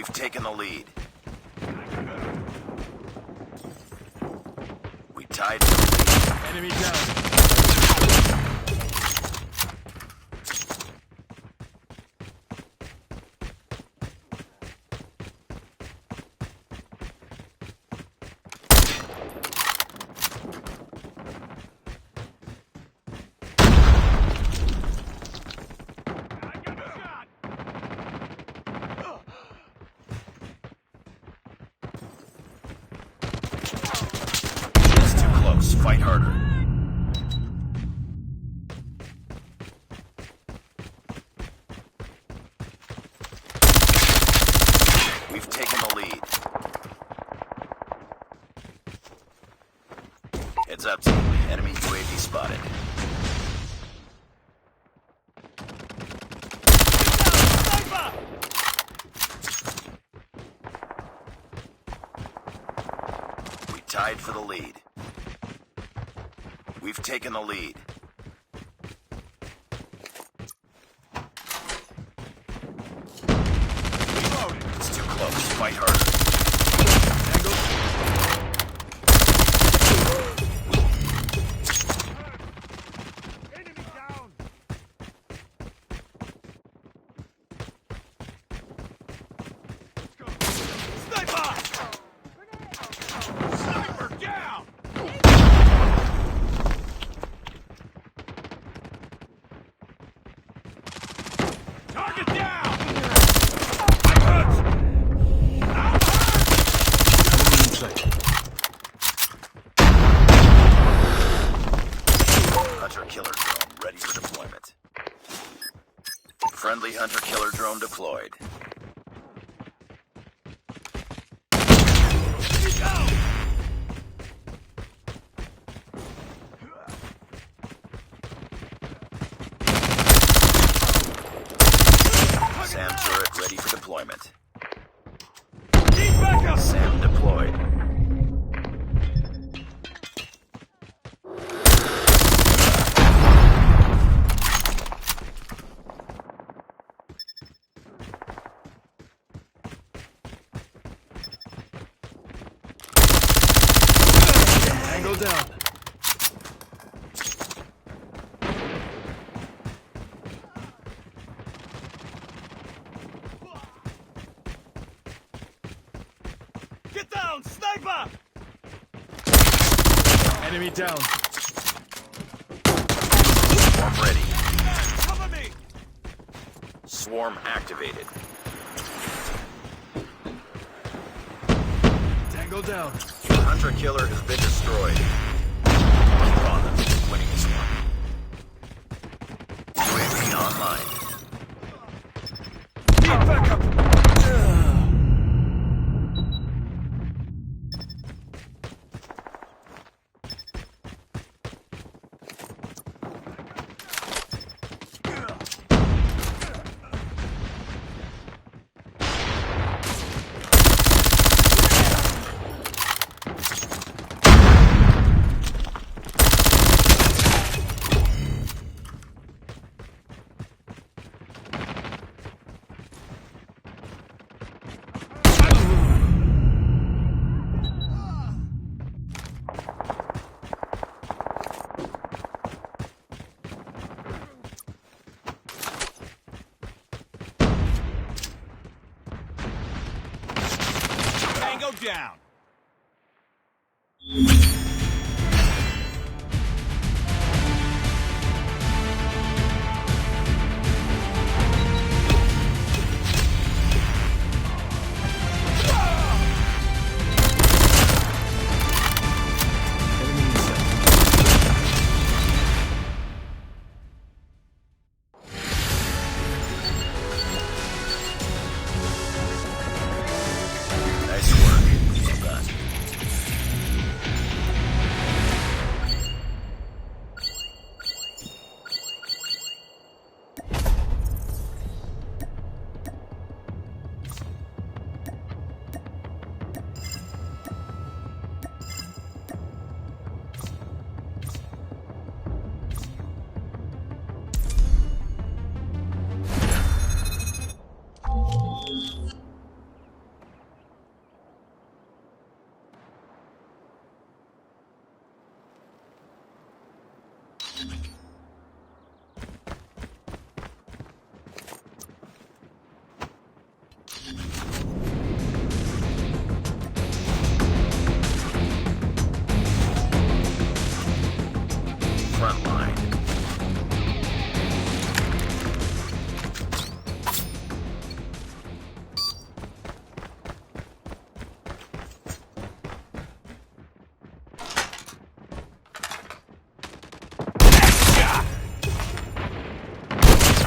We've taken the lead. We tied for the lead. Enemy down. It's too close. Fight harder. We've taken the lead. Heads up, team. Enemy UAV spotted. We tied for the lead. We've taken the lead. It's too close. Fight harder. Enemy down. Let's go. Sniper! Sniper down! Target down! I'm hurt! I'm hurt! Hunter-killer drone ready for deployment. Friendly hunter-killer drone deployed. SAM turret ready for deployment. Need backup! SAM deployed. Tango down. Get down, sniper! Enemy down. Swarm ready. Cover me! Swarm activated. Tango down. Hunter-killer has been destroyed. Keep on them. Winning this one. UAV online. Need backup! Tango down. Nice work.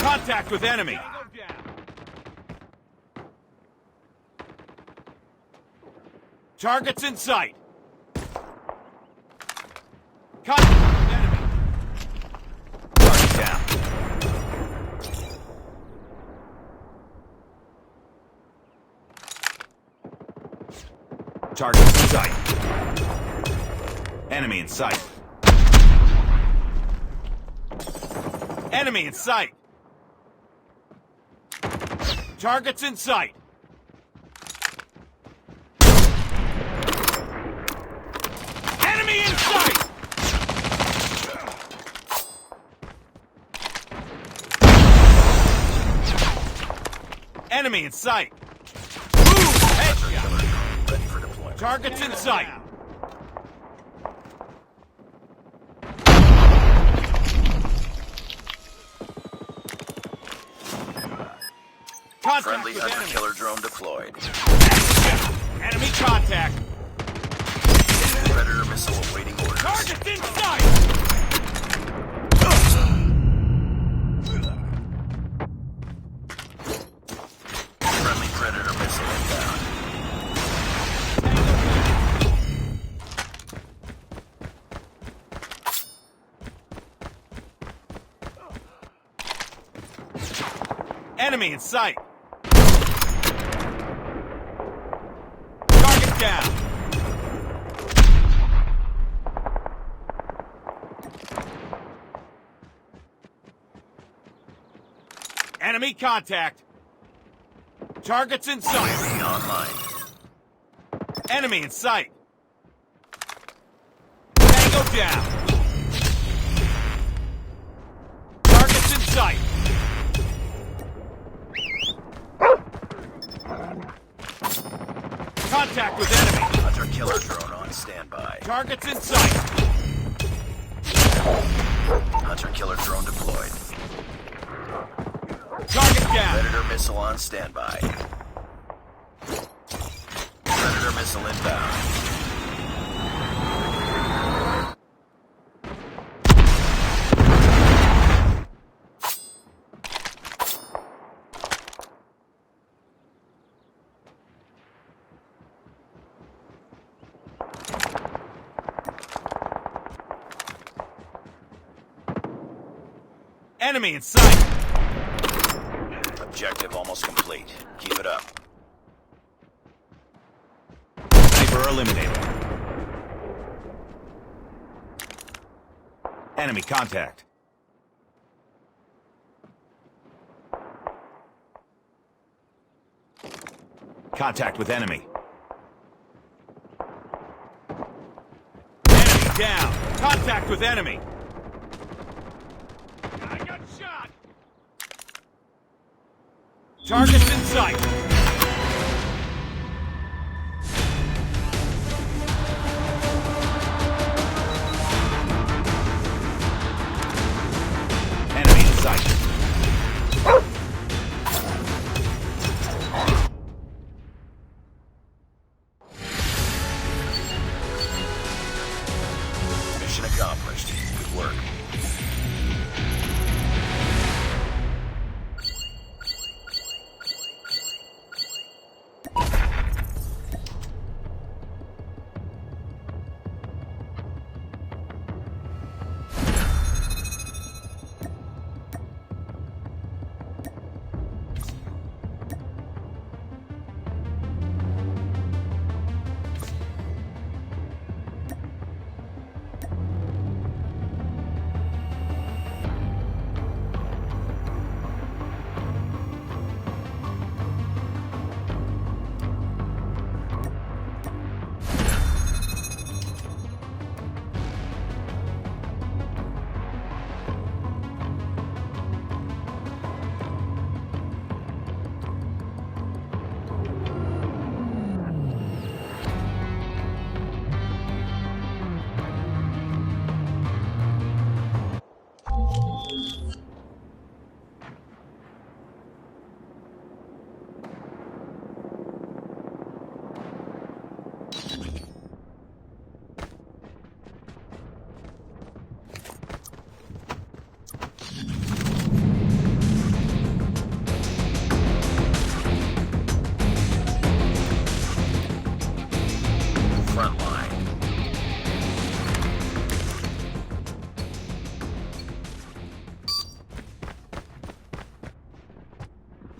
Contact with enemy. Targets in sight. Contact with enemy. Target down. Targets in sight. Enemy in sight. Enemy in sight. Targets in sight. Enemy in sight. Enemy in sight. Headshot. Ready for deployment. Targets in sight. Contact Friendly with hunter enemy. killer drone deployed. Enemy contact. Predator missile awaiting orders. Targets in sight. Friendly predator missile inbound. Enemy in sight. Target down. Enemy contact. Targets in sight. UAV online. Enemy in sight. Tango down. Targets in sight. Contact with enemy. Hunter killer drone on standby. Targets in sight. Hunter killer drone deployed. Target down. Predator missile on standby. Predator missile inbound. Enemy in sight. Objective almost complete. Keep it up. Sniper eliminated. Enemy contact. Contact with enemy. Enemy down. Contact with enemy. I got shot. Targets in sight. Enemy in sight. Mission accomplished. Good work.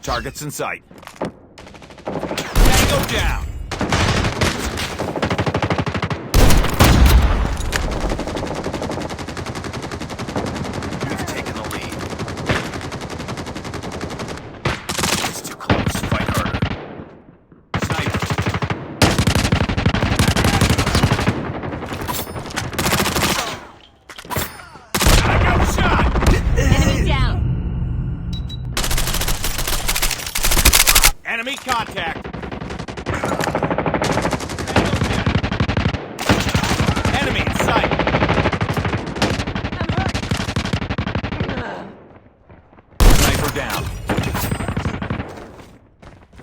Targets in sight. Tango down. We've taken the lead. It's too close. Fight harder. Sniper. I got shot! Enemy down. Enemy contact. Enemy in sight. Sniper down.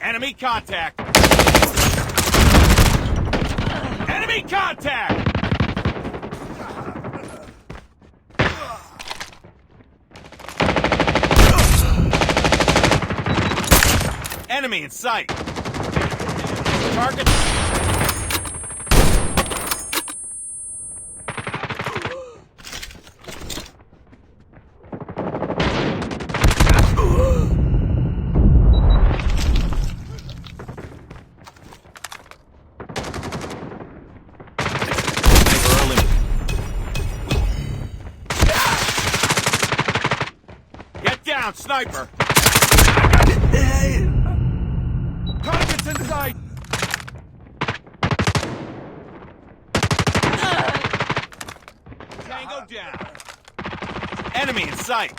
Enemy contact. Enemy contact. Enemy in sight. Target. Get down, sniper. Targets in sight! Tango down! Enemy in sight!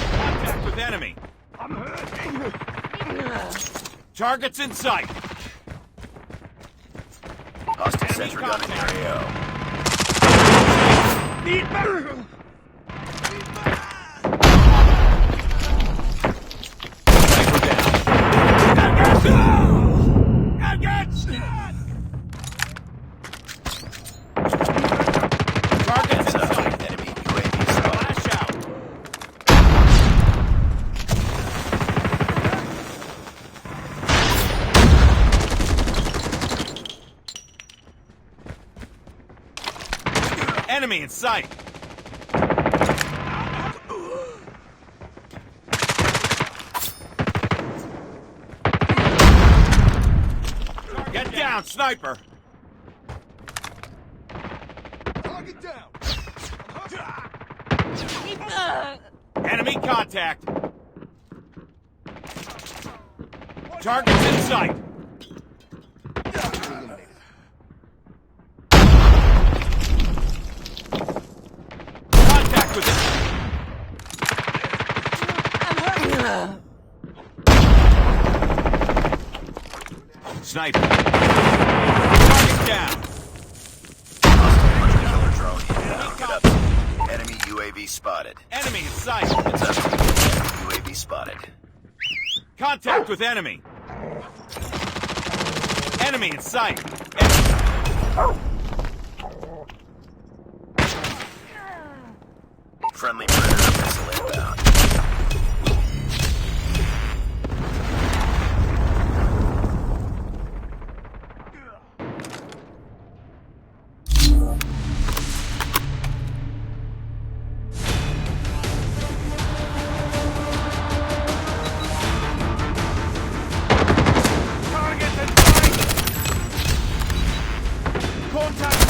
Contact with enemy! I'm hurting! Targets in sight! Hostile sentry gun in area. Need better. I got shot! Targets in sight! Enemy UAV spotted. Flash out! Enemy in sight! Get down, sniper! Target down. Enemy contact! Targets in sight! Contact with it! Sniper! Target down! Hostile killer drone inbound. Get up. Enemy UAV spotted. Enemy in sight! It's up. Enemy UAV spotted. Contact with enemy! Enemy in sight! Friendly Predator missile inbound. Target in sight. Contact